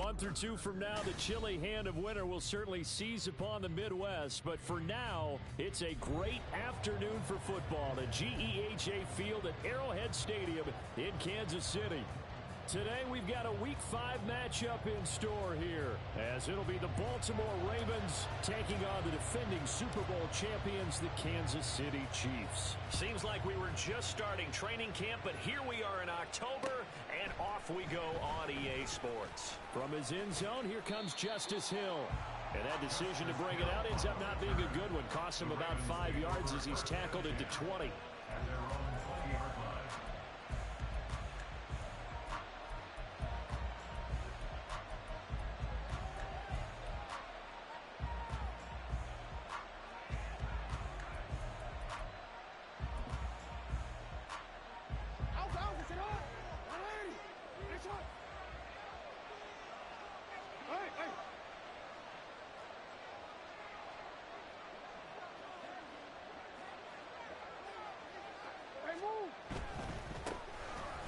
month or two from now, the chilly hand of winter will certainly seize upon the Midwest. But for now, it's a great afternoon for football at GEHA Field at Arrowhead Stadium in Kansas City. Today, we've got a Week 5 matchup in store here, as it'll be the Baltimore Ravens taking on the defending Super Bowl champions, the Kansas City Chiefs. Seems like we were just starting training camp, but here we are in October, and off we go on EA Sports. From his end zone, here comes Justice Hill. And that decision to bring it out ends up not being a good one. Costs him about 5 yards as he's tackled into 20.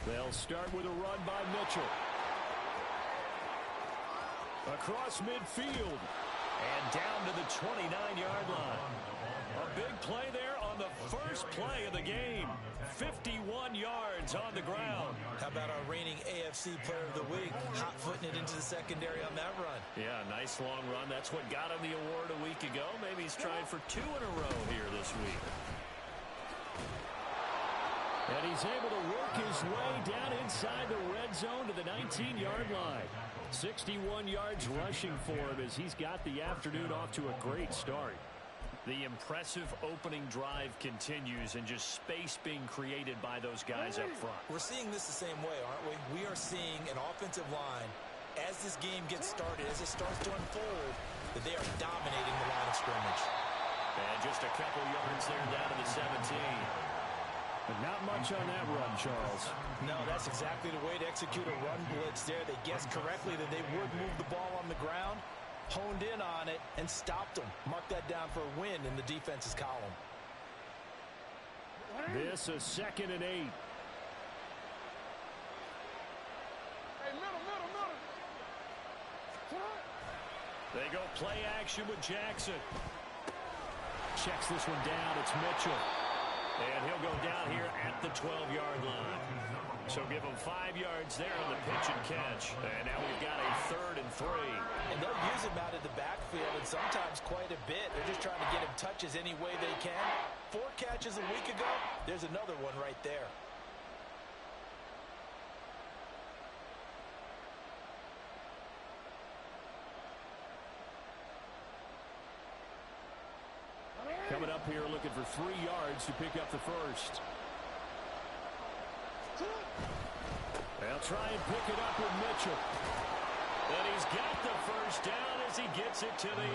They'll start with a run by Mitchell. Across midfield. And down to the 29-yard line. A big play there on the first play of the game. 51 yards on the ground. How about our reigning AFC Player of the Week, hot-footing it into the secondary on that run? Yeah, nice long run. That's what got him the award a week ago. Maybe he's trying for 2 in a row here this week. And he's able to work his way down inside the red zone to the 19-yard line. 61 yards rushing for him as he's got the afternoon off to a great start. The impressive opening drive continues, and just space being created by those guys up front. We're seeing this the same way, aren't we? We are seeing an offensive line, as this game gets started, as it starts to unfold, that they are dominating the line of scrimmage. And just a couple yards there down to the 17. But not much on that run, Charles. No, that's exactly the way to execute a run blitz there. They guessed correctly that they would move the ball on the ground, honed in on it, and stopped them. Mark that down for a win in the defense's column. This is 2nd and 8. Hey, middle. They go play action with Jackson. Checks this one down. It's Mitchell. And he'll go down here at the 12-yard line. So give him 5 yards there on the pitch and catch. And now we've got a 3rd and 3. And they'll use him out of the backfield, and sometimes quite a bit. They're just trying to get him touches any way they can. 4 catches a week ago. There's another one right there. Coming up here looking for 3 yards to pick up the first. They'll try and pick it up with Mitchell. And he's got the first down as he gets it to the 8.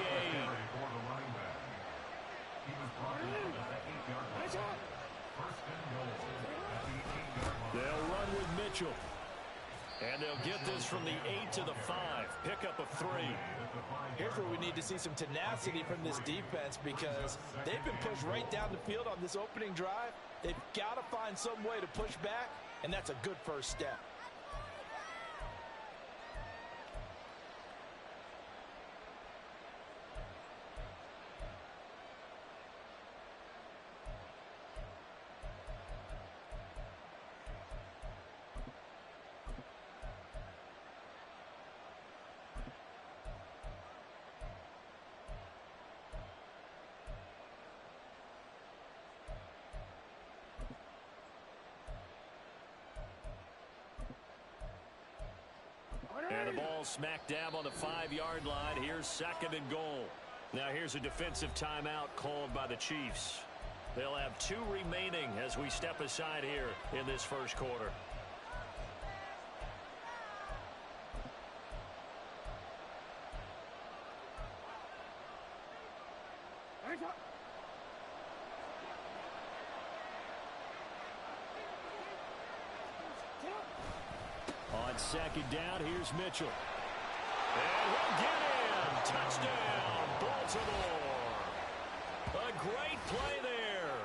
They'll run with Mitchell. And they'll get this from the 8 to the 5. Pick up a 3. Here's where we need to see some tenacity from this defense, because they've been pushed right down the field on this opening drive. They've got to find some way to push back, and that's a good first step. And the ball smack dab on the 5-yard line. Here's 2nd and goal. Now here's a defensive timeout called by the Chiefs. They'll have 2 remaining as we step aside here in this first quarter. On 2nd down, here's Mitchell. And he'll get in. Touchdown, Baltimore. A great play there.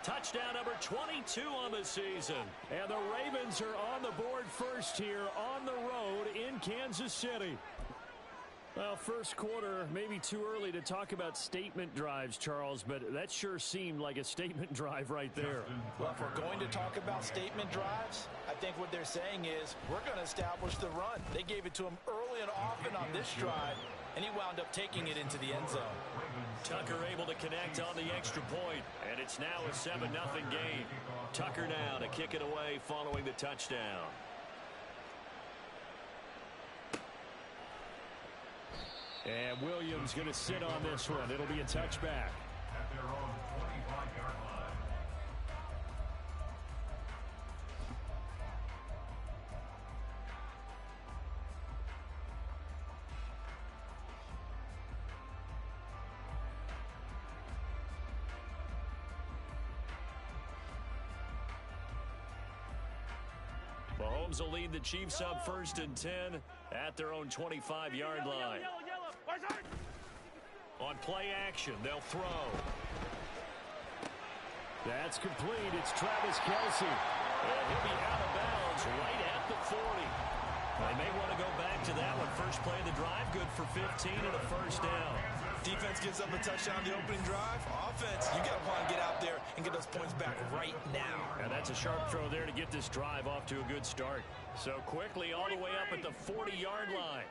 Touchdown number 22 on the season. And the Ravens are on the board first here on the road in Kansas City. Well, first quarter, maybe too early to talk about statement drives, Charles, but that sure seemed like a statement drive right there. Well, if we're going to talk about statement drives, I think what they're saying is we're going to establish the run. They gave it to him early and often on this drive, and he wound up taking it into the end zone. Tucker able to connect on the extra point, and it's now a 7-0 game. Tucker now to kick it away following the touchdown. And Williams going to sit on this one. It'll be a touchback. At their own 25-yard line. Mahomes will lead the Chiefs up 1st and 10 at their own 25-yard line. On play action, they'll throw. That's complete. It's Travis Kelce. And he'll be out of bounds right at the 40. They may want to go back to that one. First play of the drive, good for 15 and a first down. Defense gives up a touchdown on the opening drive. Offense, you got to want to get out there and get those points back right now. And that's a sharp throw there to get this drive off to a good start. So quickly all the way up at the 40-yard line.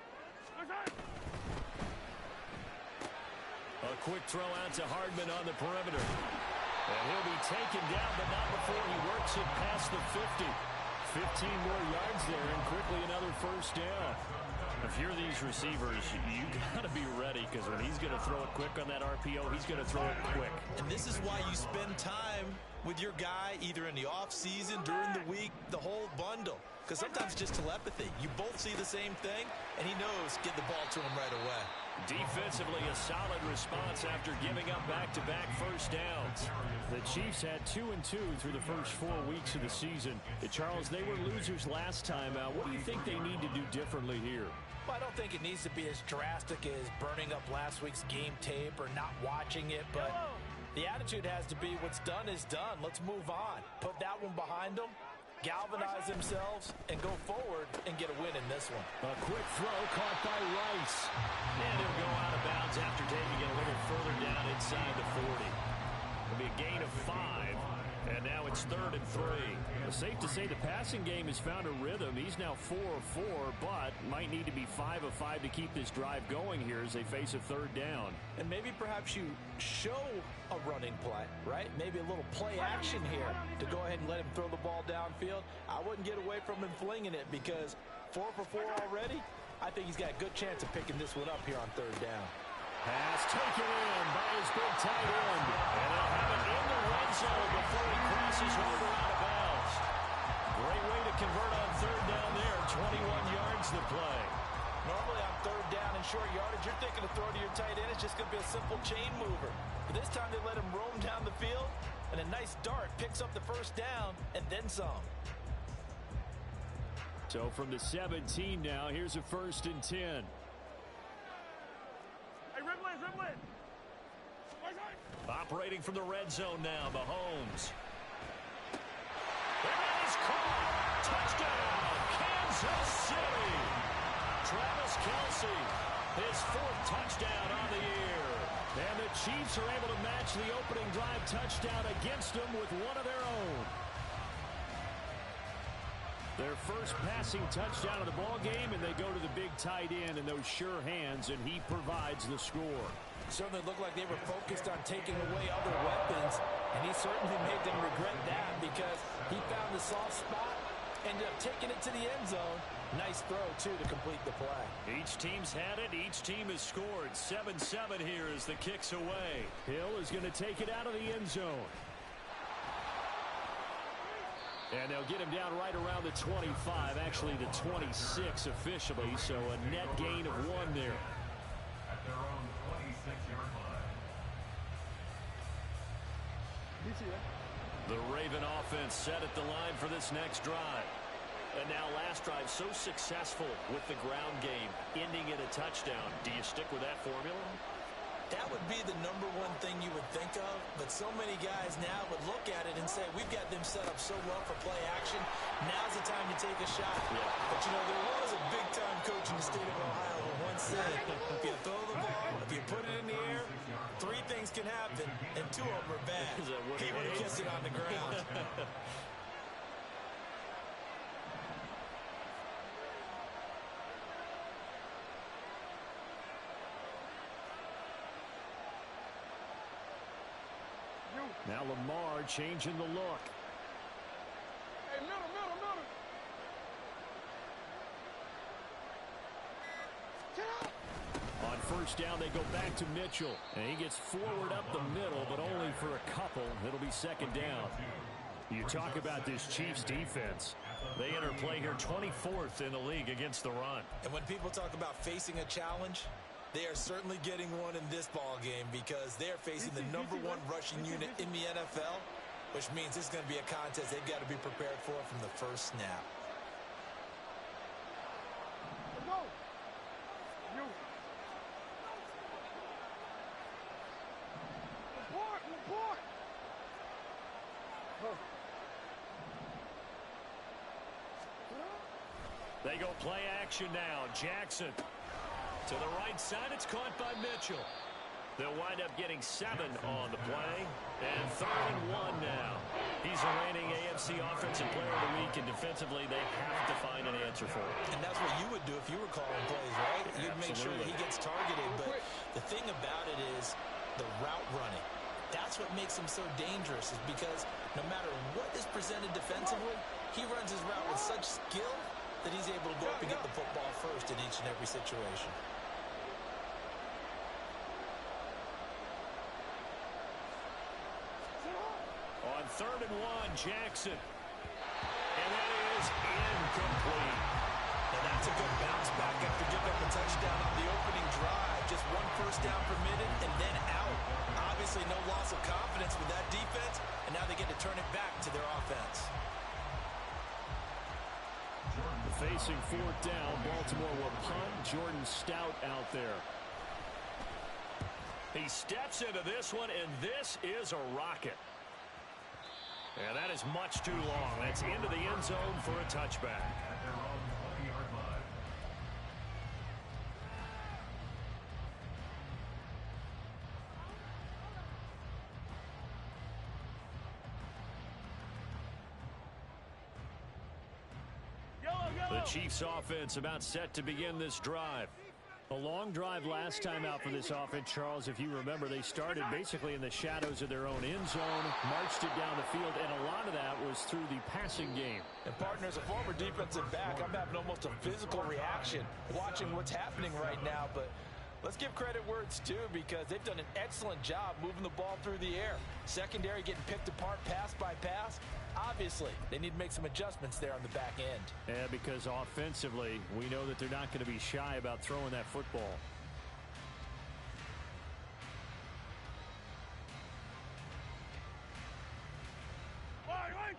A quick throw out to Hardman on the perimeter. And he'll be taken down, but not before he works it past the 50. 15 more yards there, and quickly another first down. If you're these receivers, you got to be ready, because when he's going to throw it quick on that RPO, he's going to throw it quick. And this is why you spend time with your guy, either in the offseason, during the week, the whole bundle. Because sometimes it's just telepathy. You both see the same thing, and he knows get the ball to him right away. Defensively, a solid response after giving up back-to-back first downs. The Chiefs had 2-2 through the first 4 weeks of the season. Charles, they were losers last time out. What do you think they need to do differently here? Well, I don't think it needs to be as drastic as burning up last week's game tape or not watching it, but the attitude has to be what's done is done. Let's move on. Put that one behind them, galvanize themselves, and go forward and get a win in this one. A quick throw caught by Rice. And he'll go out of bounds after taking it a little further down inside the 40. It'll be a gain of 5. And now it's 3rd and 3. It's safe to say the passing game has found a rhythm. He's now 4 of 4, but might need to be 5 of 5 to keep this drive going here as they face a 3rd down. And maybe perhaps you show a running play, right? Maybe a little play action here to go ahead and let him throw the ball downfield. I wouldn't get away from him flinging it, because 4 for 4 already, I think he's got a good chance of picking this one up here on 3rd down. Pass taken in by his big tight end. And they'll have it in the red zone before he crosses over out of bounds. Great way to convert on 3rd down there. 21 yards to play. Normally on 3rd down and short yardage, you're thinking to throw to your tight end. It's just going to be a simple chain mover. But this time they let him roam down the field, and a nice dart picks up the first down and then some. So from the 17 now, here's a 1st and 10. Operating from the red zone now, Mahomes. And that is caught. Touchdown, Kansas City. Travis Kelce, his 4th touchdown on the year. And the Chiefs are able to match the opening drive touchdown against them with one of their own. Their first passing touchdown of the ball game, and they go to the big tight end in those sure hands, and he provides the score. Certainly looked like they were focused on taking away other weapons, and he certainly made them regret that, because he found the soft spot, ended up taking it to the end zone. Nice throw, too, to complete the play. Each team's had it. Each team has scored. 7-7 here as the kick's away. Hill is going to take it out of the end zone. And they'll get him down right around the 25, actually the 26 officially, so a net gain of 1 there. At their own 26-yard line. The Raven offense set at the line for this next drive. And now last drive so successful with the ground game, ending in a touchdown. Do you stick with that formula? That would be the number one thing you would think of, but so many guys now would look at it and say, we've got them set up so well for play action, now's the time to take a shot. Yeah. But, you know, there was a big-time coach in the state of Ohio who once said, if you throw the ball, if you put it in the air, 3 things can happen, and 2 of them are bad. He would have kissed it on the ground. Now Lamar changing the look. Hey, middle. Get out. On first down, they go back to Mitchell. And he gets forward up the middle, but only for a couple. It'll be second down. You talk about this Chiefs defense. They enter play here 24th in the league against the run. And when people talk about facing a challenge, they are certainly getting one in this ball game because they're facing the #1 rushing unit in the NFL, which means it's going to be a contest they've got to be prepared for from the first snap. Go. You. Report. They go play action now. Jackson. To the right side, it's caught by Mitchell. They'll wind up getting 7 on the play. And 3rd and 1 now. He's the reigning AFC Offensive Player of the Week, and defensively they have to find an answer for it. And that's what you would do if you were calling plays, right? You'd make sure that he gets targeted. But the thing about it is the route running. That's what makes him so dangerous, is because no matter what is presented defensively, he runs his route with such skill that he's able to go up and get the football first in each and every situation. On 3rd and 1, Jackson. And that is incomplete. And that's a good bounce back after giving up a touchdown on the opening drive. Just 1 first down permitted and then out. Obviously no loss of confidence with that defense, and now they get to turn it back to their offense. Facing 4th down, Baltimore will punt. Jordan Stout out there. He steps into this one, and this is a rocket. And that is much too long. That's into the end zone for a touchback. At their own 20-yard line. The Chiefs offense about set to begin this drive. A long drive last time out for this offense, Charles. If you remember, they started basically in the shadows of their own end zone, marched it down the field, and a lot of that was through the passing game. And partner, as a former defensive back, I'm having almost a physical reaction watching what's happening right now. But let's give credit where it's due, because they've done an excellent job moving the ball through the air. Secondary getting picked apart pass by pass. Obviously, they need to make some adjustments there on the back end. Yeah, because offensively, we know that they're not going to be shy about throwing that football.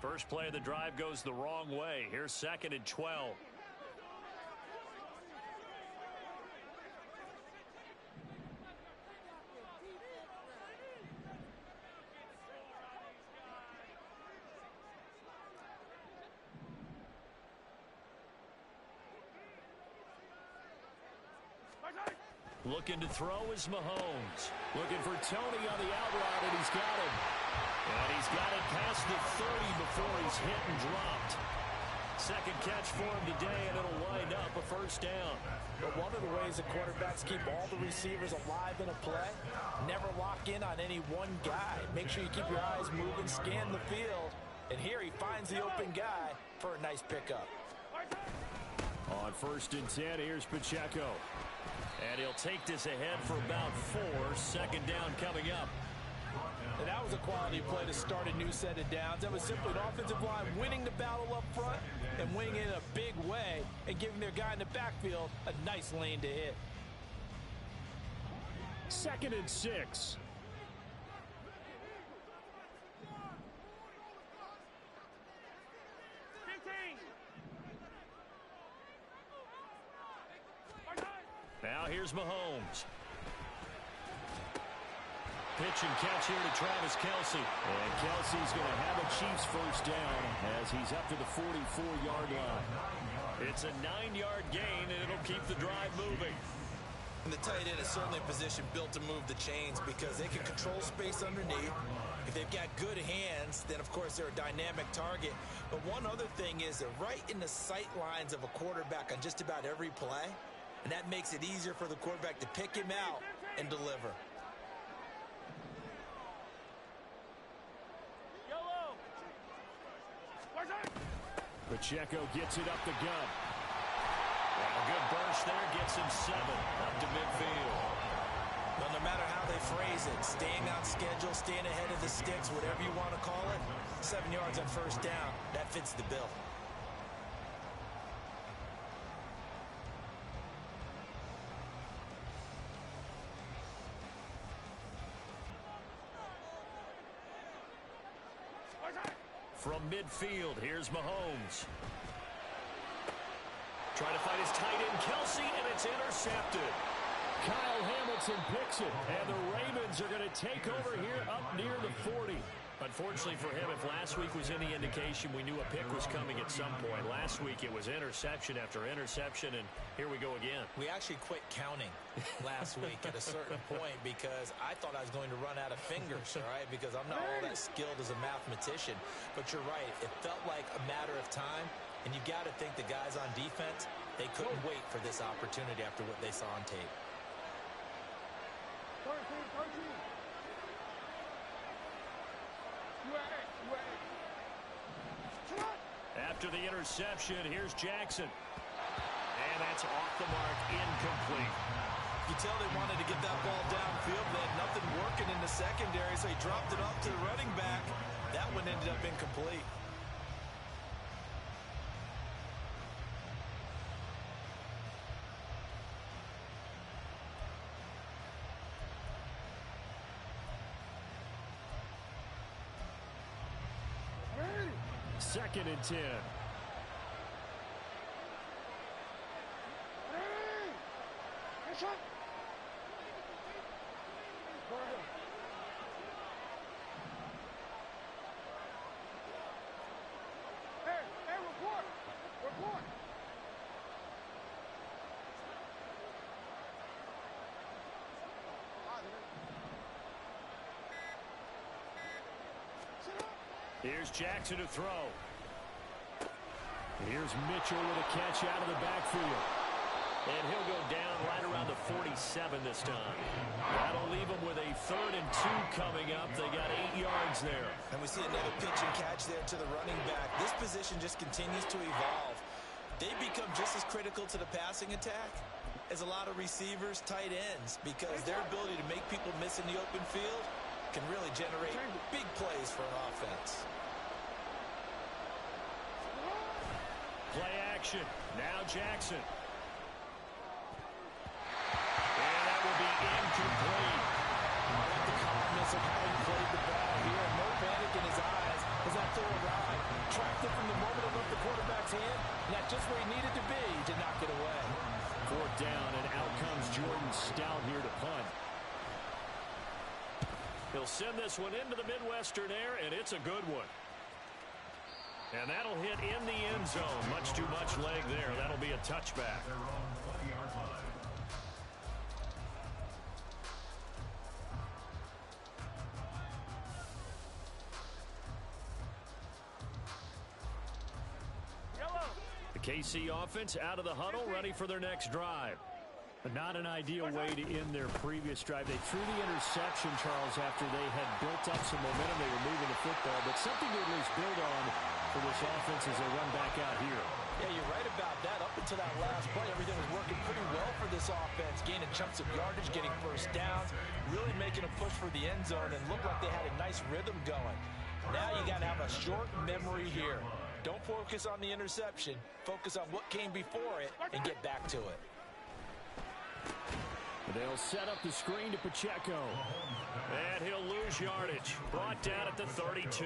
First play of the drive goes the wrong way. Here's 2nd and 12. Looking to throw is Mahomes. Looking for Tony on the out route, and he's got him. And he's got it past the 30 before he's hit and dropped. Second catch for him today, and it'll wind up a first down. But one of the ways that quarterbacks keep all the receivers alive in a play, never lock in on any one guy. Make sure you keep your eyes moving, scan the field. And here he finds the open guy for a nice pickup. On 1st and 10, here's Pacheco. And he'll take this ahead for about 4. Second down coming up. And that was a quality play to start a new set of downs. That was simply an offensive line winning the battle up front and winning it in a big way and giving their guy in the backfield a nice lane to hit. 2nd and 6. Now here's Mahomes. Pitch and catch here to Travis Kelce. And Kelce's going to have a Chiefs first down as he's up to the 44-yard line. It's a 9-yard gain, and it'll keep the drive moving. And the tight end is certainly a position built to move the chains because they can control space underneath. If they've got good hands, then, of course, they're a dynamic target. But one other thing is they're right in the sight lines of a quarterback on just about every play. And that makes it easier for the quarterback to pick him out and deliver. Pacheco gets it up the gut. And a good burst there gets him 7 up to midfield. Well, no matter how they phrase it, staying on schedule, staying ahead of the sticks, whatever you want to call it, 7 yards on first down, that fits the bill. From midfield, here's Mahomes. Trying to find his tight end, Kelce, and it's intercepted. Kyle Hamilton picks it, and the Ravens are going to take over here up near the 40. Unfortunately for him, if last week was any indication, we knew a pick was coming at some point. Last week it was interception after interception, and here we go again. We actually quit counting last week at a certain point because I thought I was going to run out of fingers, all right, because I'm not all that skilled as a mathematician. But you're right, it felt like a matter of time, and you got to think the guys on defense, they couldn't wait for this opportunity after what they saw on tape. 13. After the interception, here's Jackson. And that's off the mark, incomplete. You tell they wanted to get that ball downfield. They had nothing working in the secondary, so he dropped it off to the running back. That one ended up incomplete. Second and 10. Hey, report. Here's Jackson to throw. Here's Mitchell with a catch out of the backfield. And he'll go down right around the 47 this time. That'll leave him with a 3rd and 2 coming up. They got 8 yards there. And we see another pitch and catch there to the running back. This position just continues to evolve. They become just as critical to the passing attack as a lot of receivers, tight ends, because their ability to make people miss in the open field can really generate big plays for an offense. Play action. Now Jackson. And that will be incomplete. I like the calmness of how he played the ball here. No panic in his eyes as that throw arrived. Tracked it from the moment it left the quarterback's hand. And that's just where he needed to be to knock it away. 4th down, and out comes Jordan Stout here to punt. He'll send this one into the Midwestern air, and it's a good one. And that'll hit in the end zone. Much too much leg there. That'll be a touchback. The KC offense out of the huddle, ready for their next drive. But not an ideal way to end their previous drive. They threw the interception, Charles, after they had built up some momentum. They were moving the football, but something to at least build on for this offense as they run back out here. Yeah, you're right about that. Up until that last play, everything was working pretty well for this offense, gaining chunks of yardage, getting first downs, really making a push for the end zone, and looked like they had a nice rhythm going. Now you got to have a short memory here. Don't focus on the interception. Focus on what came before it and get back to it. They'll set up the screen to Pacheco. And he'll lose yardage. Brought down at the 32.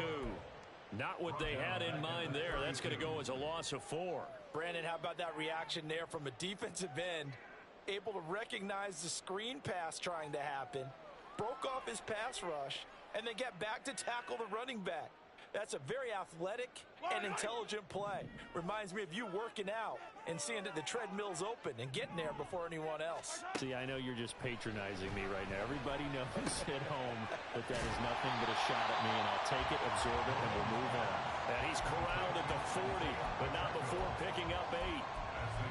Not what they had in mind there. That's going to go as a loss of 4. Brandon, how about that reaction there from a defensive end? Able to recognize the screen pass trying to happen broke off his pass rush, and then got back to tackle the running back. That's a very athletic and intelligent play. Reminds me of you working out and seeing that the treadmill's open and getting there before anyone else. See, I know you're just patronizing me right now. Everybody knows at home that that is nothing but a shot at me, and I'll take it, absorb it, and we'll move on. And he's corralled at the 40, but not before picking up 8.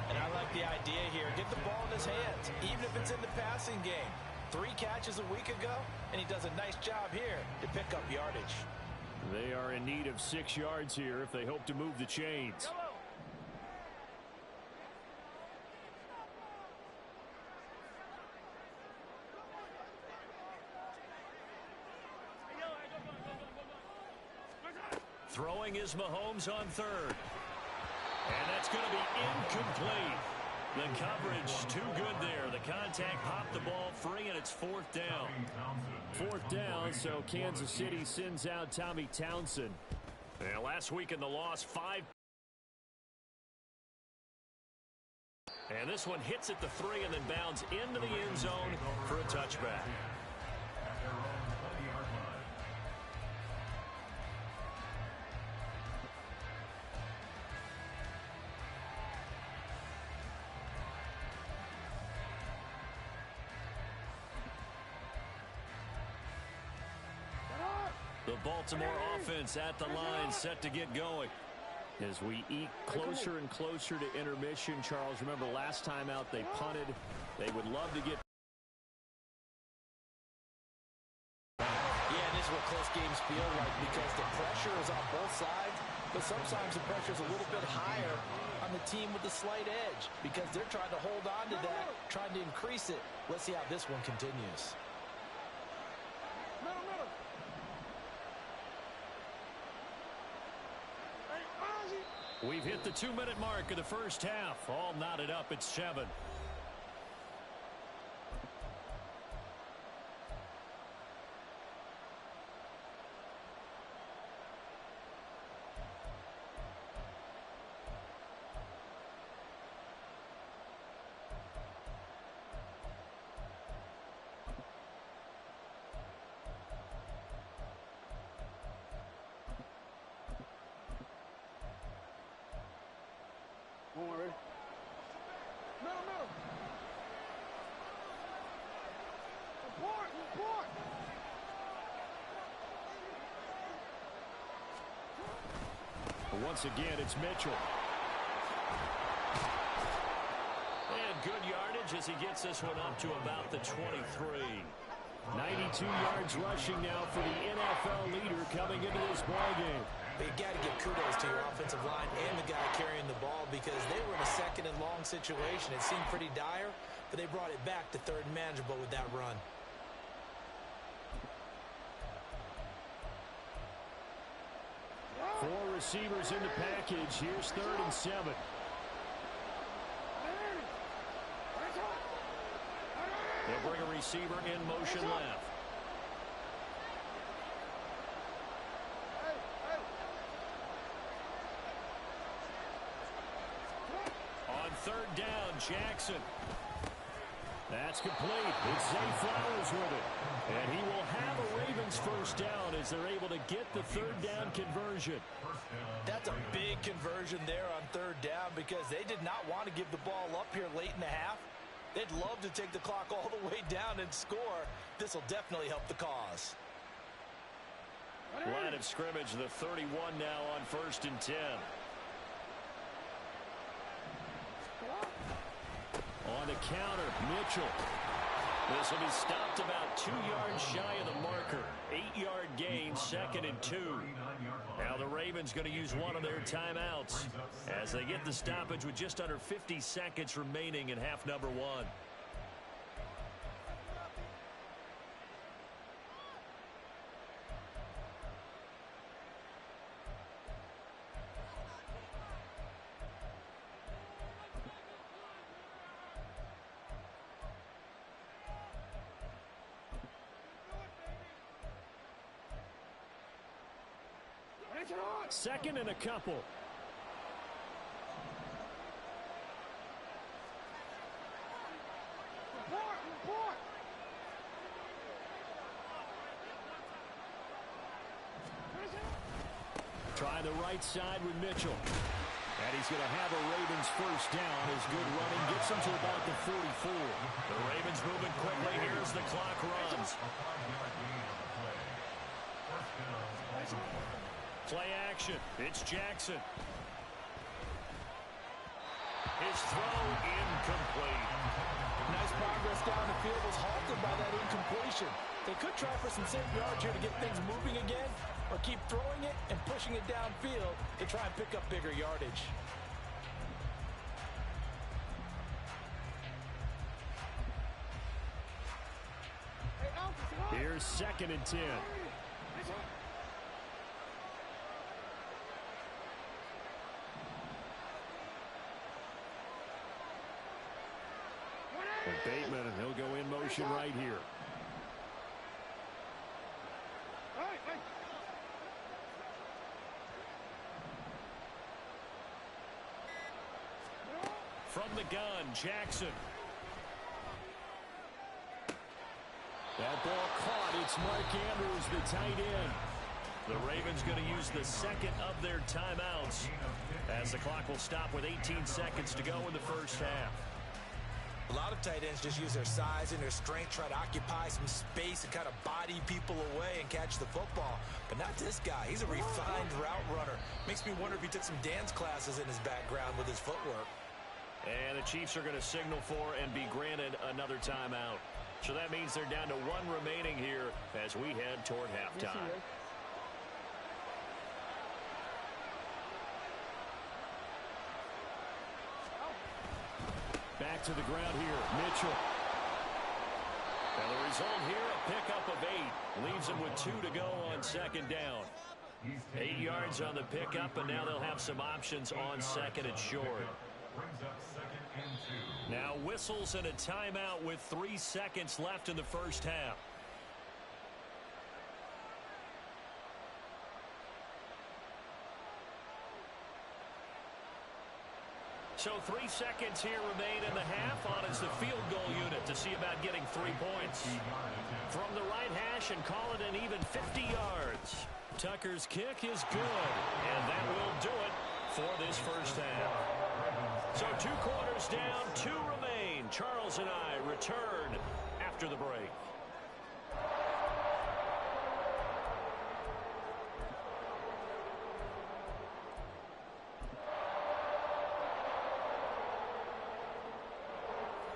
And I like the idea here. Get the ball in his hands, even if it's in the passing game. 3 catches a week ago, and he does a nice job here to pick up yardage. They are in need of 6 yards here if they hope to move the chains. Throwing is Mahomes on 3rd. And that's going to be incomplete. The coverage too good there. The contact popped the ball free, and it's 4th down. 4th down, so Kansas City sends out Tommy Townsend. And last week in the loss, 5. And this one hits at the 3 and then bounds into the end zone for a touchback. The Baltimore offense at the line, set to get going. As we eke closer and closer to intermission, Charles, remember last time out they punted. They would love to get. Yeah, and this is what close games feel like because the pressure is on both sides, but sometimes the pressure is a little bit higher on the team with the slight edge because they're trying to hold on to that, trying to increase it. Let's see how this one continues. We've hit the 2-minute mark of the first half. All knotted up at 7. Ready? Middle. Report. Once again, it's Mitchell. And good yardage as he gets this one up to about the 23. 92 yards rushing now for the NFL leader coming into this ballgame. But you got to give kudos to your offensive line and the guy carrying the ball because they were in a 2nd and long situation. It seemed pretty dire, but they brought it back to 3rd and manageable with that run. Four receivers in the package. Here's 3rd and 7. They'll bring a receiver in motion left. On 3rd down, Jackson. That's complete. It's Zay Flowers with it. And he will have a Ravens first down as they're able to get the 3rd down conversion. That's a big conversion there on 3rd down because they did not want to give the ball up here late in the half. They'd love to take the clock all the way down and score. This will definitely help the cause. Line of scrimmage, the 31 now on 1st and 10. On the counter, Mitchell. This will be stopped about 2 yards shy of the marker. 8-yard gain, 2nd and 2. Now the Ravens going to use one of their timeouts as they get the stoppage with just under 50 seconds remaining in half number 1. Second and a couple. Report. Try the right side with Mitchell. And he's going to have a Ravens first down. His good running gets him to about the 44. The Ravens moving quickly here as the clock runs. Play action. It's Jackson. His throw incomplete. Nice progress down the field was halted by that incompletion. They could try for some safe yards here to get things moving again, or keep throwing it and pushing it downfield to try and pick up bigger yardage. Here's 2nd and 10. And Bateman, and he'll go in motion right here. From the gun, Jackson. That ball caught. It's Mark Andrews, the tight end. The Ravens going to use the second of their timeouts as the clock will stop with 18 seconds to go in the first half. A lot of tight ends just use their size and their strength, try to occupy some space and kind of body people away and catch the football. But not this guy. He's a refined route runner. Makes me wonder if he took some dance classes in his background with his footwork. And the Chiefs are going to signal for and be granted another timeout. So that means they're down to one remaining here as we head toward halftime. Back to the ground here, Mitchell. And the result here, a pickup of 8. Leaves them with 2 to go on 2nd down. 8 yards on the pickup, and now they'll have some options on 2nd and short. Now whistles and a timeout with 3 seconds left in the first half. So 3 seconds here remain in the half on as the field goal unit to see about getting 3 points. From the right hash and call it an even 50 yards. Tucker's kick is good, and that will do it for this first half. So 2 quarters down, 2 remain. Charles and I return after the break.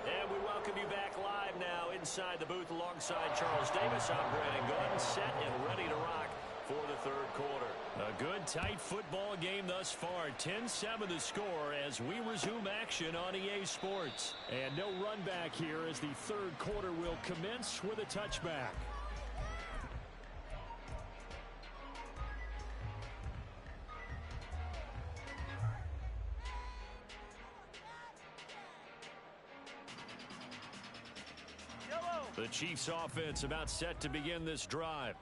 And we welcome you back live now inside the booth alongside Charles Davis. I'm Brandon Gordon, set and ready to rock for the 3rd quarter. A good, tight football game thus far. 10-7 the score as we resume action on EA Sports. And no run back here as the 3rd quarter will commence with a touchback. The Chiefs offense about set to begin this drive.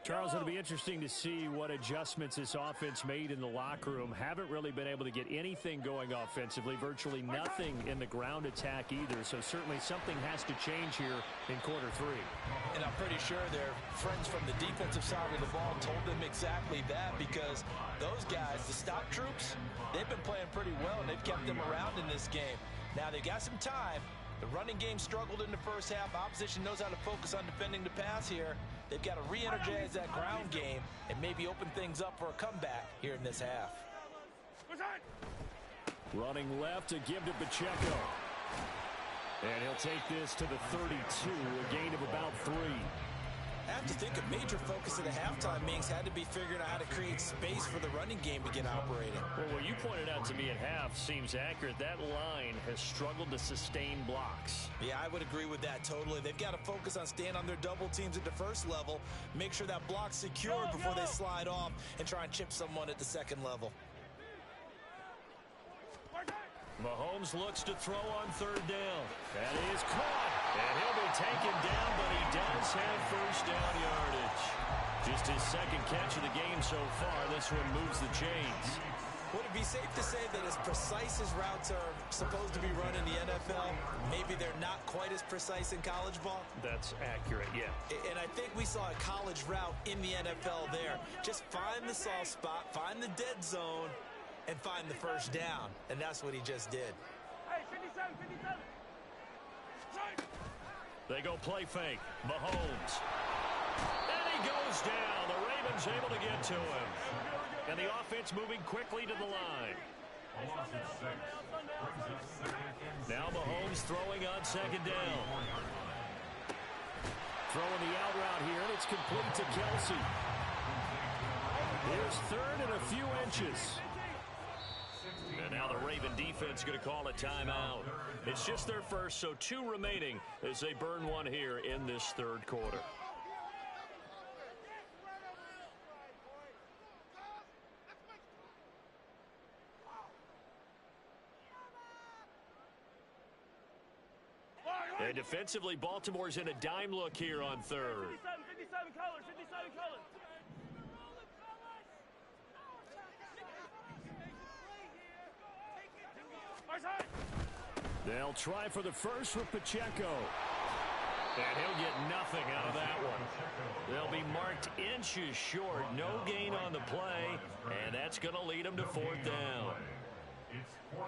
Charles, it'll be interesting to see what adjustments this offense made in the locker room. Haven't really been able to get anything going offensively, virtually nothing in the ground attack either. So certainly something has to change here in quarter 3. And I'm pretty sure their friends from the defensive side of the ball told them exactly that, because those guys, the stop troops, they've been playing pretty well and they've kept them around in this game. Now they've got some time. The running game struggled in the first half. Opposition knows how to focus on defending the pass here. They've got to re-energize that ground game and maybe open things up for a comeback here in this half. Running left to give to Pacheco. And he'll take this to the 32, a gain of about 3. I have to think a major focus of the halftime meetings had to be figuring out how to create space for the running game to get operating. Well, what you pointed out to me at half seems accurate. That line has struggled to sustain blocks. Yeah, I would agree with that totally. They've got to focus on staying on their double teams at the first level, make sure that block's secured before they slide off, and try and chip someone at the second level. Mahomes looks to throw on 3rd down. That is caught. And he'll be taken down, but he does have first down yardage. Just his 2nd catch of the game so far. This one moves the chains. Would it be safe to say that as precise as routes are supposed to be run in the NFL, maybe they're not quite as precise in college ball? That's accurate, yeah. And I think we saw a college route in the NFL there. Just find the soft spot, find the dead zone, and find the first down. And that's what he just did. Hey, 57, 57. They go play fake. Mahomes. And he goes down. The Ravens able to get to him. And the offense moving quickly to the line. Now Mahomes throwing on second down. Throwing the out route here, and it's complete to Kelsey. Here's third and a few inches. And now the Raven defense going to call a timeout. It's just their first, so 2 remaining as they burn one here in this third quarter. And defensively, Baltimore's in a dime look here on third. 57 colors, 57 colors. They'll try for the first with Pacheco. And he'll get nothing out of that one. They'll be marked inches short. No gain on the play, and that's going to lead them to fourth down.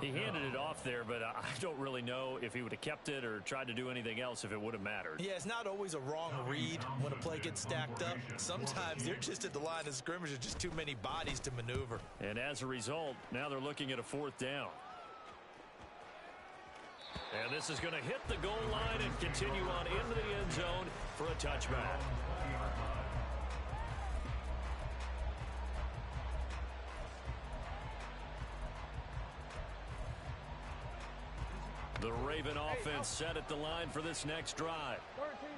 He handed it off there, but I don't really know if he would have kept it or tried to do anything else if it would have mattered. Yeah, it's not always a wrong read when a play gets stacked up. Sometimes they're just at the line of scrimmage. There's just too many bodies to maneuver. And as a result, now they're looking at a fourth down. And this is going to hit the goal line and continue on into the end zone for a touchback. The Raven offense set at the line for this next drive.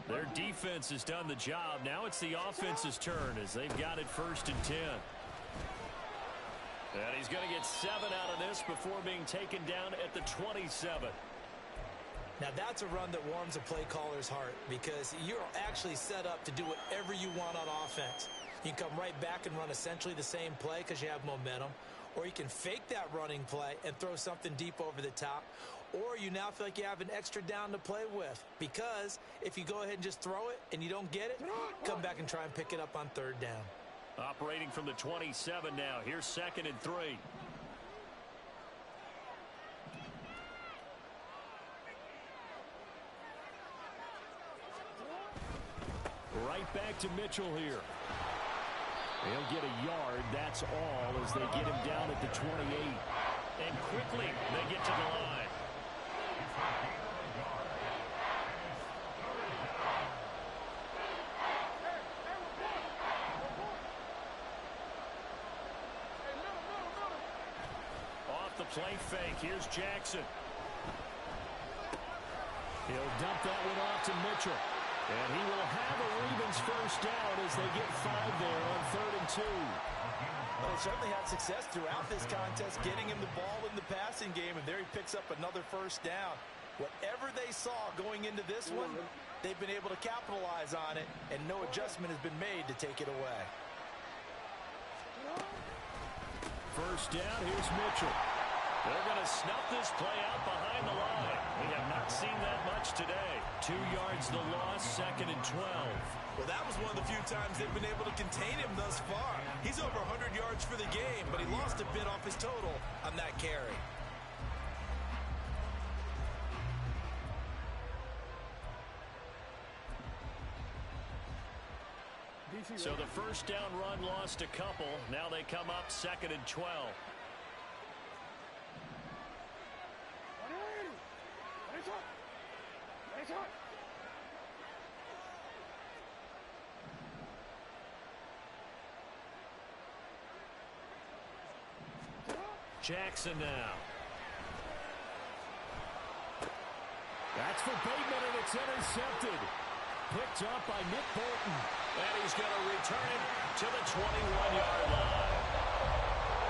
Their defense has done the job. Now it's the offense's turn as they've got it 1st and 10. And he's going to get 7 out of this before being taken down at the 27. Now that's a run that warms a play caller's heart because you're actually set up to do whatever you want on offense. You can come right back and run essentially the same play because you have momentum, or you can fake that running play and throw something deep over the top, or you now feel like you have an extra down to play with because if you go ahead and just throw it and you don't get it, come back and try and pick it up on 3rd down. Operating from the 27 now. Here's 2nd and 3. Right back to Mitchell here. They'll get a yard, that's all, as they get him down at the 28. And quickly, they get to the line. Off the play fake, here's Jackson. He'll dump that one off to Mitchell. And he will have a Ravens first down as they get 5 there on 3rd and 2. Well, they certainly had success throughout this contest, getting him the ball in the passing game, and there he picks up another first down. Whatever they saw going into this one, they've been able to capitalize on it, and no adjustment has been made to take it away. First down, here's Mitchell. They're going to snuff this play out behind the line. We have not seen that much today. 2 yards the loss, 2nd and 12. Well, that was one of the few times they've been able to contain him thus far. He's over 100 yards for the game, but he lost a bit off his total on that carry. So the first down run lost a couple. Now they come up 2nd and 12. Jackson now. That's for Bateman, and it's intercepted. Picked up by Nick Bolton. And he's going to return it to the 21-yard line.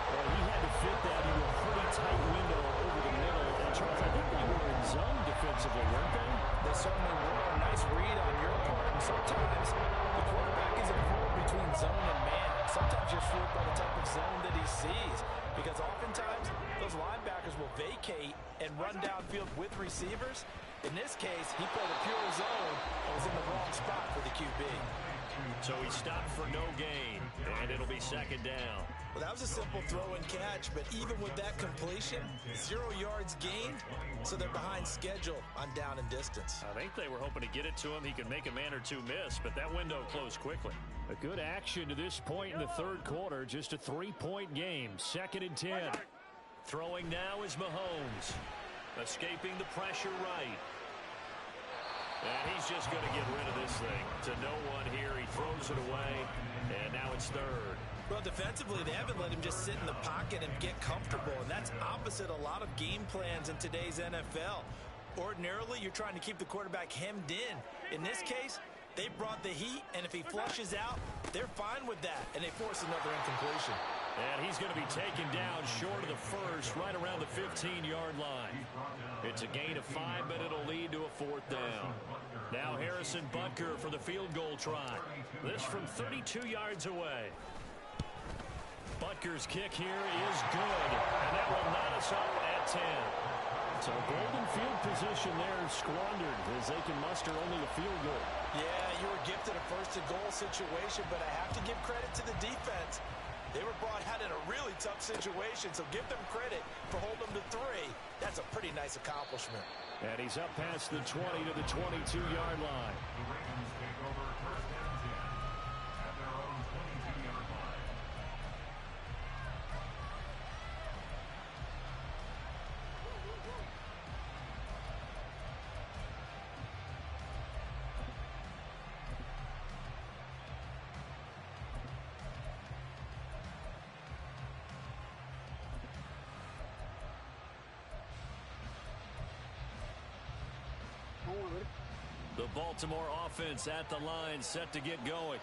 Well, he had to fit that into a pretty tight window over the middle. And Charles, I think they were in zone defensively, weren't they? They certainly were. A nice read on your part. And sometimes the quarterback isn't fooled between zone and man. Sometimes you're fooled by the type of zone that he sees. Because often and run downfield with receivers. In this case, he played a pure zone and was in the wrong spot for the QB. So he stopped for no gain, and it'll be second down. Well, that was a simple throw and catch, but even with that completion, 0 yards gained, so they're behind schedule on down and distance. I think they were hoping to get it to him. He could make a man or two miss, but that window closed quickly. A good action to this point in the third quarter. Just a 3-point game. 2nd and 10. Throwing now is Mahomes. Escaping the pressure right. And he's just going to get rid of this thing. To no one here. He throws it away. And now it's third. Well, defensively, they haven't let him just sit in the pocket and get comfortable. And that's opposite a lot of game plans in today's NFL. Ordinarily, you're trying to keep the quarterback hemmed in. In this case, they brought the heat. And if he flushes out, they're fine with that. And they force another incompletion. And he's going to be taken down short of the first, right around the 15-yard line. It's a gain of 5, but it'll lead to a 4th down. Now Harrison Butker for the field goal try. This from 32 yards away. Butker's kick here is good, and that will knot us up at 10. So golden field position there squandered as they can muster only a field goal. Yeah, you were gifted a first-and-goal situation, but I have to give credit to the defense. They were brought out in a really tough situation, so give them credit for holding them to 3. That's a pretty nice accomplishment. And he's up past the 20 to the 22-yard line. The Ravens take over 1st and 10 at their own 22-yard line. The Baltimore offense at the line, set to get going.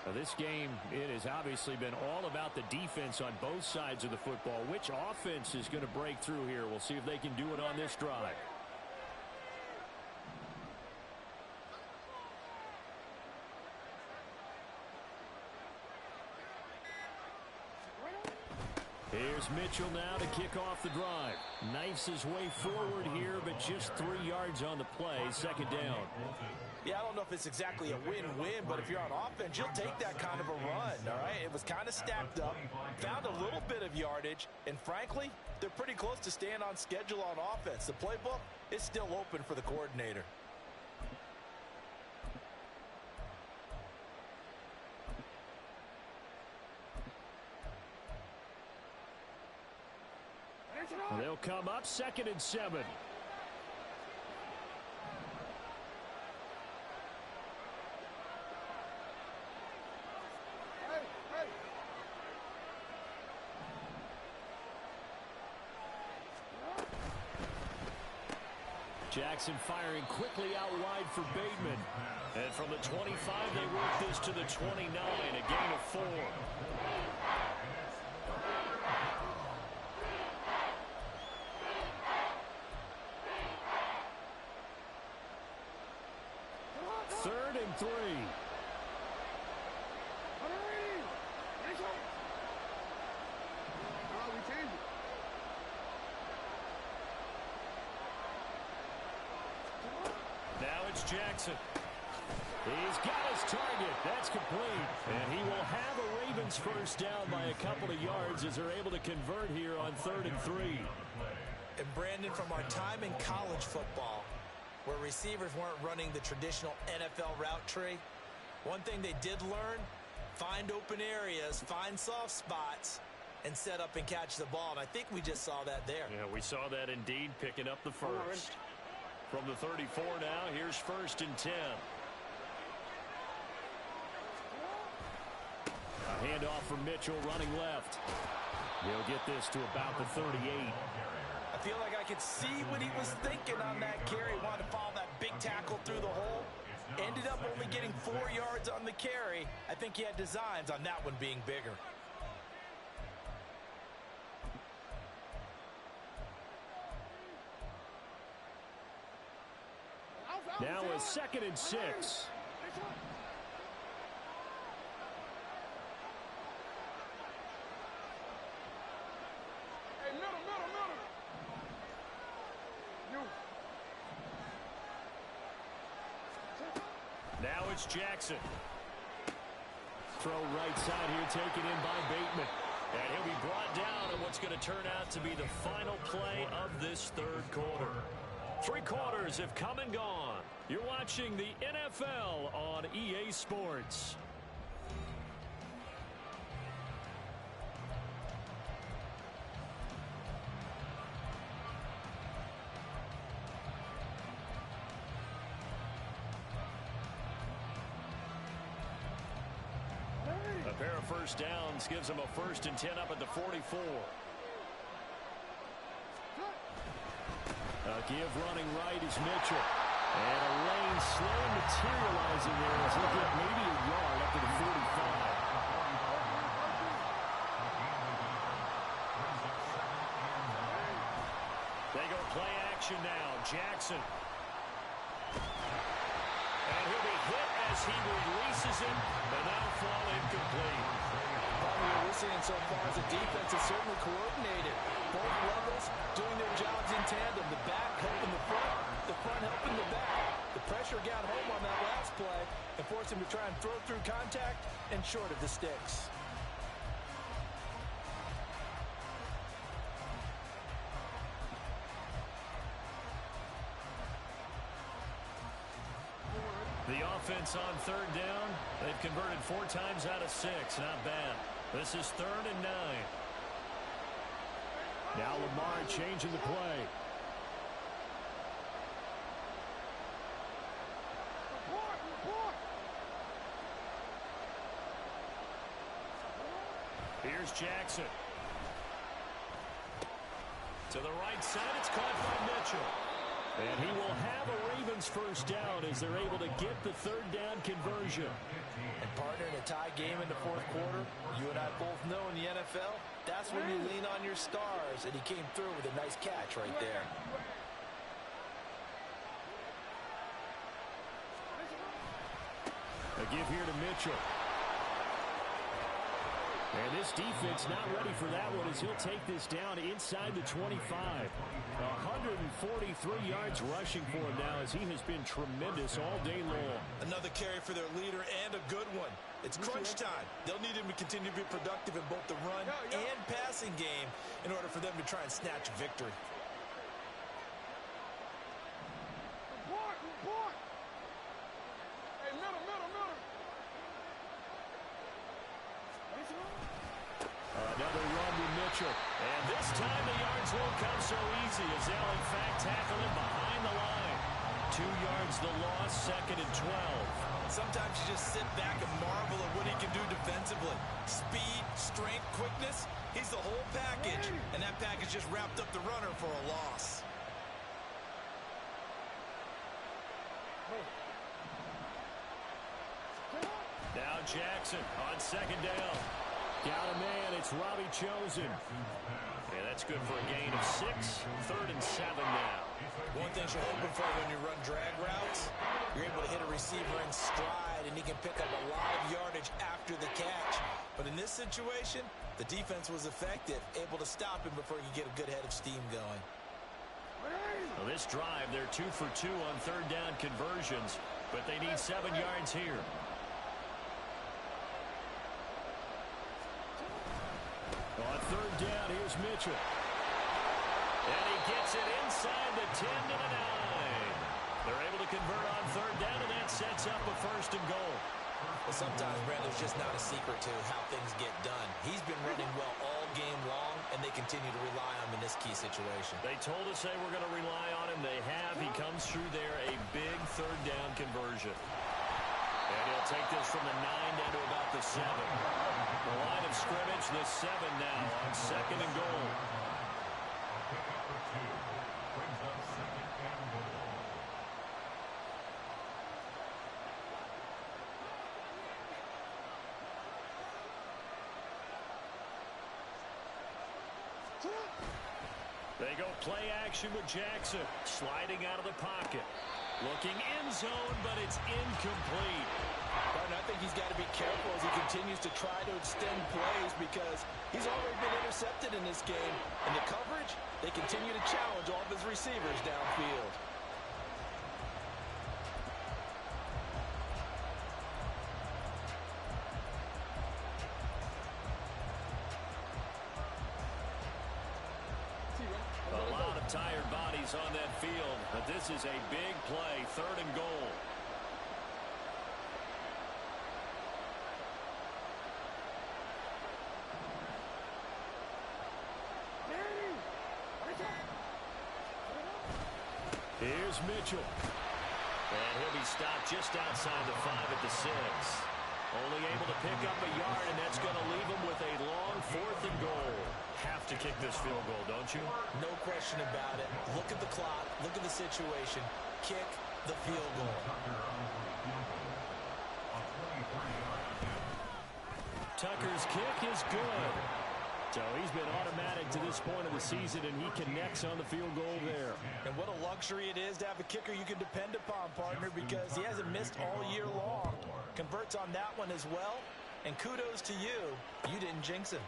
Now this game, it has obviously been all about the defense on both sides of the football. Which offense is going to break through here? We'll see if they can do it on this drive. Here's Mitchell now to kick off the drive. Knifes his way forward here, but just 3 yards on the play. 2nd down. Yeah, I don't know if it's exactly a win-win, but if you're on offense, you'll take that kind of a run, all right? It was kind of stacked up, found a little bit of yardage, and frankly, they're pretty close to staying on schedule on offense. The playbook is still open for the coordinator. They'll come up 2nd and 7. Jackson firing quickly out wide for Bateman. And from the 25, they work this to the 29, a gain of 4. Third and 3. Now it's Jackson. He's got his target. That's complete. And he will have a Ravens first down by a couple of yards as they're able to convert here on 3rd and 3. And Brandon, from our time in college football, where receivers weren't running the traditional NFL route tree, one thing they did learn, find open areas, find soft spots, and set up and catch the ball. And I think we just saw that there. Yeah, we saw that indeed, picking up the first. From the 34 now, here's 1st and 10. A handoff from Mitchell running left. He'll get this to about the 38. I feel like I could see what he was thinking on that carry. Wanted to follow that big tackle through the hole. Ended up only getting 4 yards on the carry. I think he had designs on that one being bigger. Now a 2nd and 6. Now it's Jackson. Throw right side here taken in by Bateman. And he'll be brought down in what's going to turn out to be the final play of this third quarter. 3 quarters have come and gone. You're watching the NFL on EA Sports. A pair of first downs gives them a 1st and 10 up at the 44. A give running right is Mitchell. And a lane slowly materializing there as looking at maybe a yard up to the 45. They go play action now. Jackson. And he'll be hit as he releases it, and that'll fall incomplete. What we're seeing so far is the defense is certainly coordinated. Both levels doing their jobs in tandem. The back helping the front helping the back. The pressure got home on that last play and forced him to try and throw through contact and short of the sticks. The offense on 3rd down, they've converted 4 times out of 6. Not bad. This is 3rd and 9. Now Lamar changing the play. Here's Jackson. To the right side, it's caught by Mitchell. And he will have a Ravens 1st down as they're able to get the 3rd down conversion. And partner, in a tie game in the 4th quarter, you and I both know in the NFL, that's when you lean on your stars, and he came through with a nice catch right there. A give here to Mitchell. And this defense not ready for that one as he'll take this down inside the 25. 143 yards rushing for him now as he has been tremendous all day long. Another carry for their leader and a good one. It's crunch time. They'll need him to continue to be productive in both the run and passing game in order for them to try and snatch victory. Another run with Mitchell. And this time the yards won't come so easy as they'll in fact tackle him behind the line. 2 yards the loss, 2nd and 12. Sometimes you just sit back and marvel at what he can do defensively. Speed, strength, quickness, he's the whole package. And that package just wrapped up the runner for a loss. Now Jackson on 2nd down. Got a man, it's Robbie Chosen. And that's good for a gain of 6, 3rd and 7 now. One thing you're hoping for when you run drag routes, you're able to hit a receiver in stride and he can pick up a lot of yardage after the catch. But in this situation, the defense was effective, able to stop him before he could get a good head of steam going. Well, this drive, they're 2 for 2 on 3rd down conversions, but they need 7 yards here. On 3rd down, here's Mitchell. And he gets it inside the 10 to the 9. They're able to convert on 3rd down, and that sets up a 1st and goal. Well, sometimes, Brandon, there's just not a secret to how things get done. He's been running well all game long, and they continue to rely on him in this key situation. They told us they were going to rely on him. They have. He comes through there, a big 3rd down conversion. And he'll take this from the 9 down to about the 7. The line of scrimmage, the 7 now on 2nd and goal. They go play action with Jackson, sliding out of the pocket. Looking end zone, but it's incomplete. Barton, I think he's got to be careful as he continues to try to extend plays because he's already been intercepted in this game. And the coverage, they continue to challenge all of his receivers downfield. tired bodies on that field, but this is a big play, 3rd and goal. Here's Mitchell. And he'll be stopped just outside the 5 at the 6. Only able to pick up a yard, and that's going to leave him with a long 4th and goal. Have to kick this field goal, don't you? No question about it. Look at the clock. Look at the situation. Kick the field goal. Tucker's kick is good. So he's been automatic to this point of the season, and he connects on the field goal there. And what a luxury it is to have a kicker you can depend upon, partner, because he hasn't missed all year long. Converts on that one as well. And kudos to you. You didn't jinx him.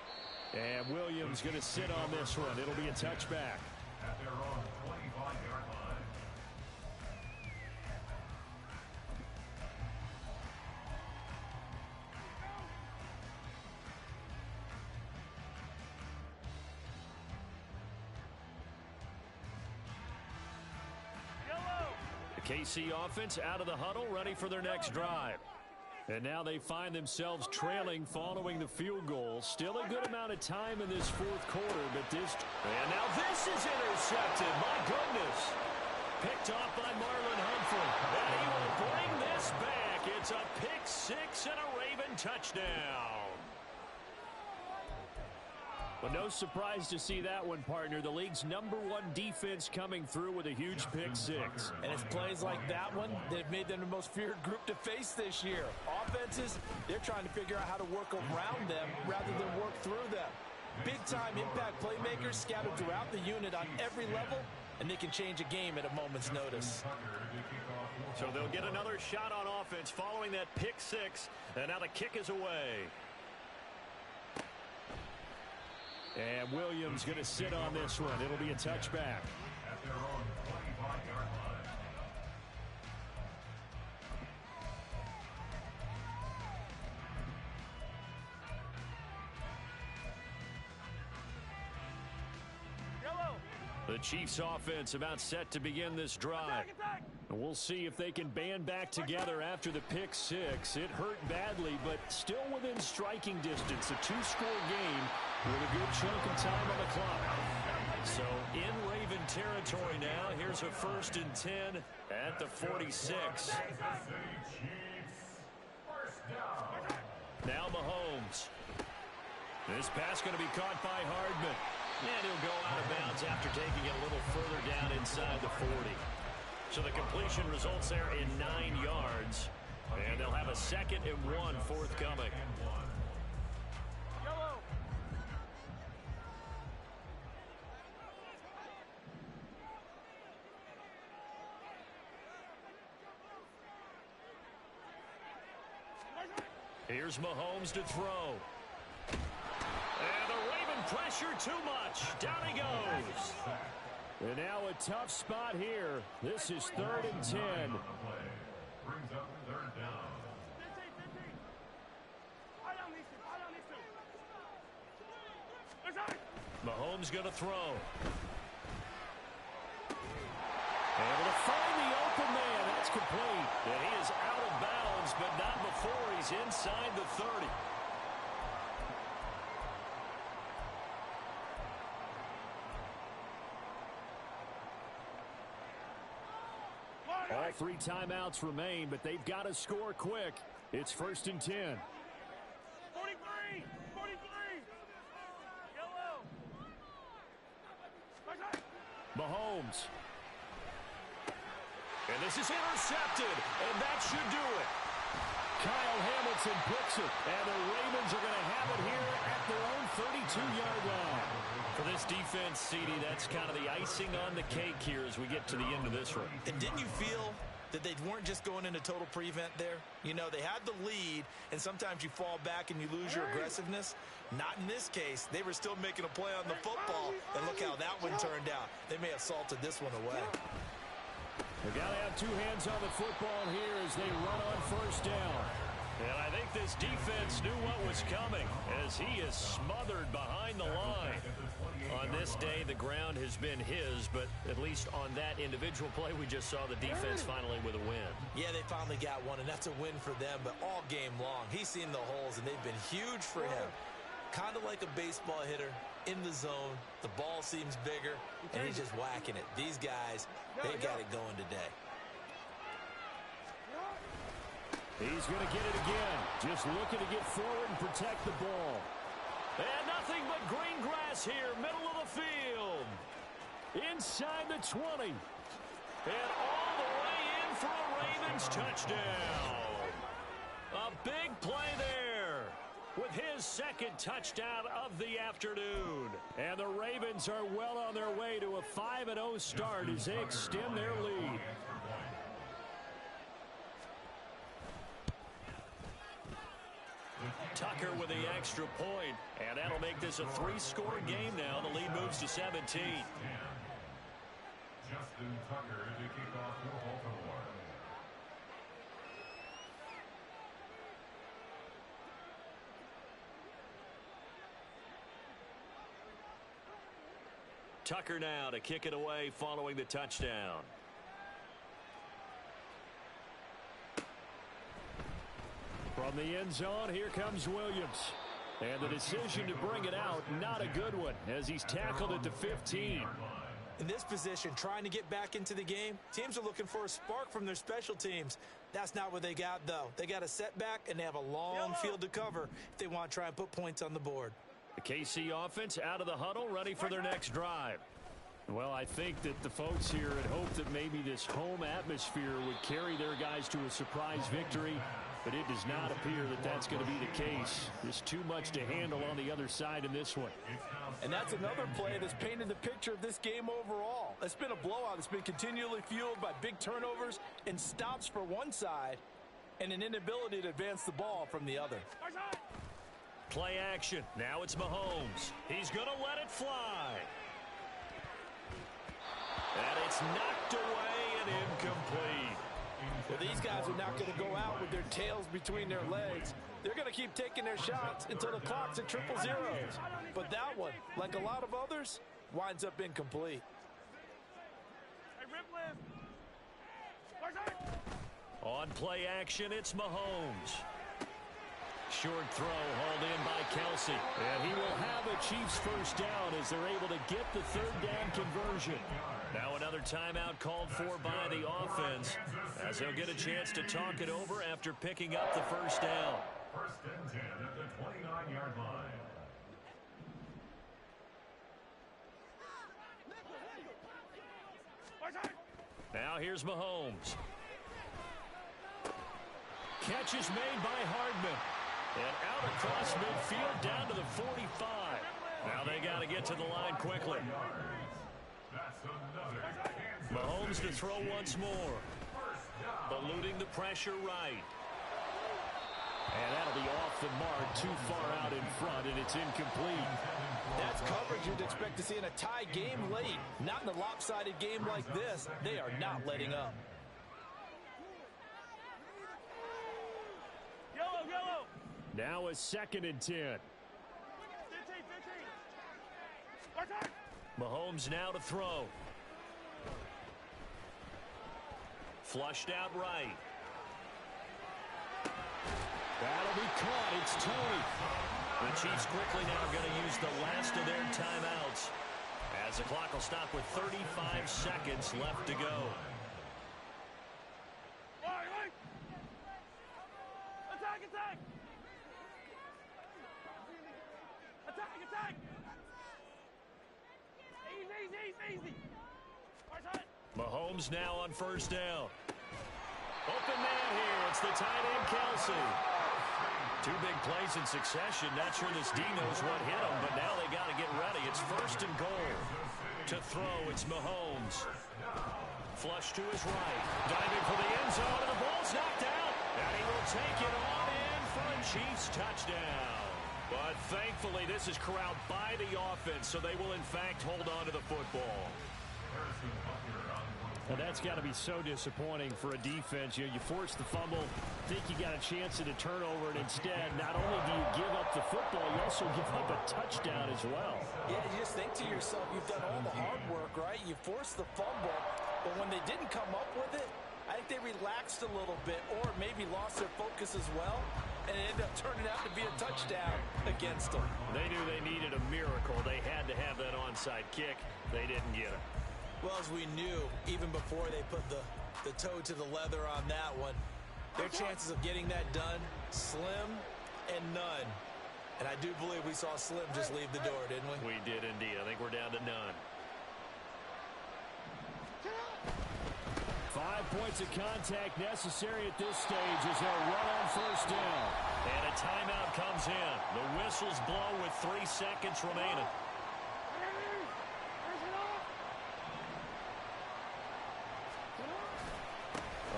And Williams going to sit on this one. It'll be a touchback. At their own 25-yard line. The KC offense out of the huddle, ready for their next drive. And now they find themselves trailing following the field goal. Still a good amount of time in this 4th quarter, but this... And now this is intercepted. My goodness. Picked off by Marlon Humphrey. And he will bring this back. It's a pick 6 and a Raven touchdown. But no surprise to see that one, partner. The league's #1 defense coming through with a huge pick 6. And it's plays like that one that have made them the most feared group to face this year. Offenses, they're trying to figure out how to work around them rather than work through them. Big-time impact playmakers scattered throughout the unit on every level, and they can change a game at a moment's notice. So they'll get another shot on offense following that pick 6, and now the kick is away. And Williams going to sit on this one. It'll be a touchback. At their own 25-yard line. The Chiefs offense about set to begin this drive. And we'll see if they can band back together after the pick 6. It hurt badly, but still within striking distance. A 2-score game with a good chunk of time on the clock. So in Raven territory now. Here's a 1st and 10 at the 46. Now Mahomes. This pass going to be caught by Hardman. And he'll go out of bounds after taking it a little further down inside the 40. So the completion results there in 9 yards. And they'll have a 2nd and 1 forthcoming. Here's Mahomes to throw. And the Raven pressure too much. Down he goes. And now a tough spot here. This is 3rd and 10. Brings up 3rd down. Mahomes going to throw. Able to find the open man. That's complete. And he is out of bounds, but not before he's inside the 30. All 3 timeouts remain, but they've got to score quick. It's 1st and 10. 43! 43! Yellow! Mahomes. And this is intercepted, and that should do it. Kyle Hamilton picks it, and the Ravens are going to have it here at their own 32-yard line. For this defense, CD, that's kind of the icing on the cake here as we get to the end of this one. And didn't you feel that they weren't just going into total prevent there? You know, they had the lead, and sometimes you fall back and you lose your aggressiveness. Not in this case. They were still making a play on the football, and look how that one turned out. They may have salted this one away. They got to have 2 hands on the football here as they run on 1st down. And I think this defense knew what was coming as he is smothered behind the line. On this day, the ground has been his, but at least on that individual play, we just saw the defense finally with a win. Yeah, they finally got one, and that's a win for them, but all game long, he's seen the holes, and they've been huge for him. Kind of like a baseball hitter in the zone. The ball seems bigger, and he's just whacking it. These guys, they got it going today. He's going to get it again. Just looking to get forward and protect the ball. And nothing but green grass here, middle of the field. Inside the 20. And all the way in for a Ravens touchdown. A big play there with his second touchdown of the afternoon. And the Ravens are well on their way to a 5-0 start as they extend their lead. Tucker with the extra point, and that'll make this a 3-score game now. The lead moves to 17. Justin Tucker to kick off for Baltimore. Tucker now to kick it away following the touchdown. From the end zone, here comes Williams. And the decision to bring it out, not a good one, as he's tackled at the 15. In this position, trying to get back into the game, teams are looking for a spark from their special teams. That's not what they got, though. They got a setback, and they have a long field to cover if they want to try and put points on the board. The KC offense out of the huddle, ready for their next drive. Well, I think that the folks here had hoped that maybe this home atmosphere would carry their guys to a surprise victory, but it does not appear that that's going to be the case. There's too much to handle on the other side in this one. And that's another play that's painted the picture of this game overall. It's been a blowout. It's been continually fueled by big turnovers and stops for one side and an inability to advance the ball from the other. Play action. Now it's Mahomes. He's going to let it fly. And it's knocked away and incomplete. Well, these guys are not going to go out with their tails between their legs. They're going to keep taking their shots until the clock's at 000. But that one, like a lot of others, winds up incomplete. On play action, it's Mahomes. Short throw hauled in by Kelsey. And he will have a Chiefs first down as they're able to get the third down conversion. Now another timeout called for by the offense as they'll get a chance to talk it over after picking up the first down. First and 10 at the 29-yard line. Now here's Mahomes. Catch is made by Hardman. And out across midfield down to the 45. Now they got to get to the line quickly. Mahomes to throw once more. Eluding the pressure right. And that'll be off the mark, too far out in front, and it's incomplete. That's coverage you'd expect to see in a tie game late. Not in a lopsided game like this. They are not letting up. Yellow. Now a 2nd and 10. 15. Mahomes now to throw. Flushed out right. That'll be caught. It's Tony. The Chiefs quickly now going to use the last of their timeouts as the clock will stop with 35 seconds left to go. Attack! Easy. Mahomes now on first down. Open man here. It's the tight end, Kelsey. Two big plays in succession. Not sure this D knows what hit him, but now they got to get ready. It's 1st and goal. To throw, it's Mahomes. Flush to his right. Diving for the end zone, and the ball's knocked out. And he will take it on in for a Chiefs touchdown. But thankfully, this is corralled by the offense, so they will, in fact, hold on to the football. And that's got to be so disappointing for a defense. You force the fumble, think you got a chance at a turnover, and instead, not only do you give up the football, you also give up a touchdown as well. Yeah, you just think to yourself, you've done all the hard work, right? You forced the fumble, but when they didn't come up with it, I think they relaxed a little bit or maybe lost their focus as well, and it ended up turning out to be a touchdown against them. They knew they needed a miracle. They had to have that onside kick. They didn't get it. Well, as we knew, even before they put the toe to the leather on that one, their chances of getting that done, slim and none. And I do believe we saw Slim just leave the door, didn't we? We did indeed. I think we're down to none. 5 points of contact necessary at this stage as they'll run on first down. And a timeout comes in. The whistles blow with 3 seconds remaining.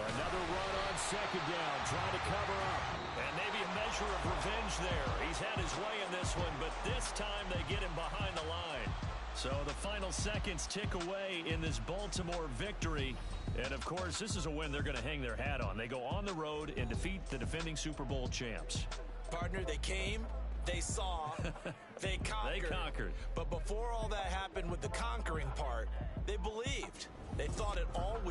Another run on second down, trying to cover up. And maybe a measure of revenge there. He's had his way in this one, but this time they get him behind the line. So the final seconds tick away in this Baltimore victory. And, of course, this is a win they're going to hang their hat on. They go on the road and defeat the defending Super Bowl champs. Partner, they came, they saw, they conquered. They conquered. But before all that happened with the conquering part, they believed. They thought it all week.